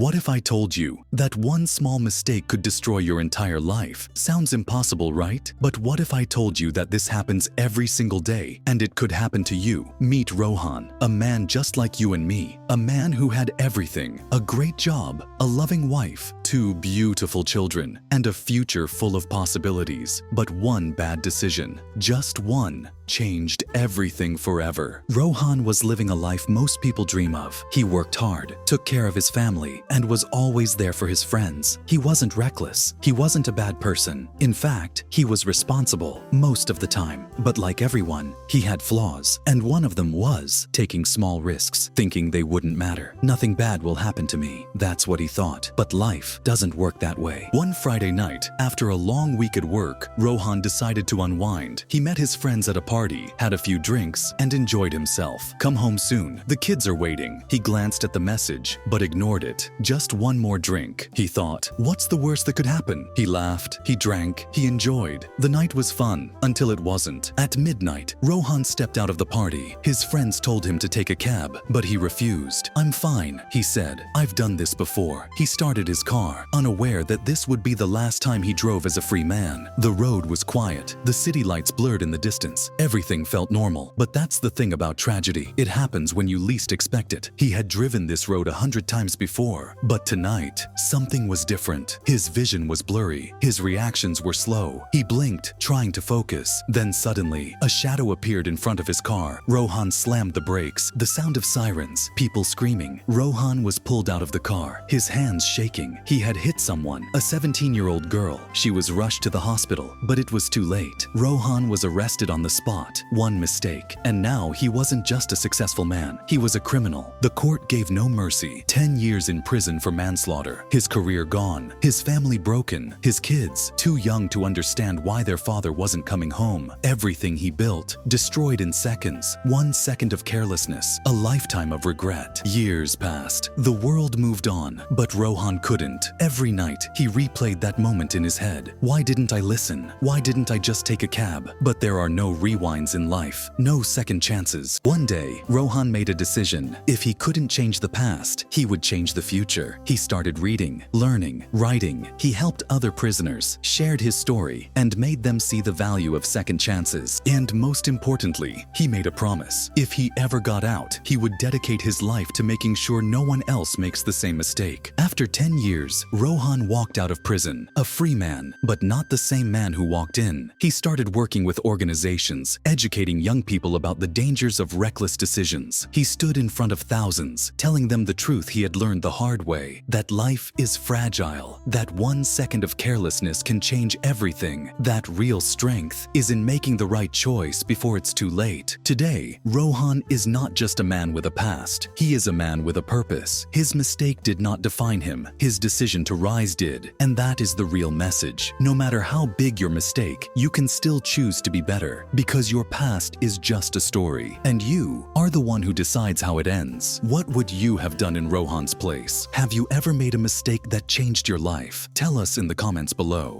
What if I told you that one small mistake could destroy your entire life? Sounds impossible, right? But what if I told you that this happens every single day and it could happen to you? Meet Rohan, a man just like you and me, a man who had everything, a great job, a loving wife, 2 beautiful children, and a future full of possibilities. But one bad decision, just one, changed everything forever. Rohan was living a life most people dream of. He worked hard, took care of his family, and was always there for his friends. He wasn't reckless. He wasn't a bad person. In fact, he was responsible most of the time. But like everyone, he had flaws, and one of them was taking small risks, thinking they wouldn't matter. Nothing bad will happen to me. That's what he thought. But life doesn't work that way. One Friday night, after a long week at work, Rohan decided to unwind. He met his friends at a party, had a few drinks, and enjoyed himself. Come home soon. The kids are waiting. He glanced at the message, but ignored it. Just one more drink. He thought, what's the worst that could happen? He laughed, he drank, he enjoyed. The night was fun, until it wasn't. At midnight, Rohan stepped out of the party. His friends told him to take a cab, but he refused. I'm fine, he said. I've done this before. He started his car, unaware that this would be the last time he drove as a free man. The road was quiet. The city lights blurred in the distance. Everything felt normal. But that's the thing about tragedy. It happens when you least expect it. He had driven this road 100 times before, but tonight, something was different. His vision was blurry. His reactions were slow. He blinked, trying to focus. Then suddenly, a shadow appeared in front of his car. Rohan slammed the brakes. The sound of sirens, people screaming. Rohan was pulled out of the car, his hands shaking. He had hit someone, a 17-year-old girl. She was rushed to the hospital, but it was too late. Rohan was arrested on the spot. One mistake. And now he wasn't just a successful man. He was a criminal. The court gave no mercy. 10 years in prison for manslaughter. His career gone. His family broken. His kids, too young to understand why their father wasn't coming home. Everything he built, destroyed in seconds. 1 second of carelessness. A lifetime of regret. Years passed. The world moved on, but Rohan couldn't. Every night, he replayed that moment in his head. Why didn't I listen? Why didn't I just take a cab? But there are no rewinds in life. No second chances. One day, Rohan made a decision. If he couldn't change the past, he would change the future. He started reading, learning, writing. He helped other prisoners, shared his story, and made them see the value of second chances. And most importantly, he made a promise. If he ever got out, he would dedicate his life to making sure no one else makes the same mistake. After 10 years, Rohan walked out of prison, a free man, but not the same man who walked in. He started working with organizations, educating young people about the dangers of reckless decisions. He stood in front of thousands, telling them the truth he had learned the hard way, that life is fragile, that 1 second of carelessness can change everything, that real strength is in making the right choice before it's too late. Today, Rohan is not just a man with a past. He is a man with a purpose. His mistake did not define him. His decision to rise did. And that is the real message. No matter how big your mistake, you can still choose to be better, because your past is just a story, and you are the one who decides how it ends. What would you have done in Rohan's place? Have you ever made a mistake that changed your life? Tell us in the comments below.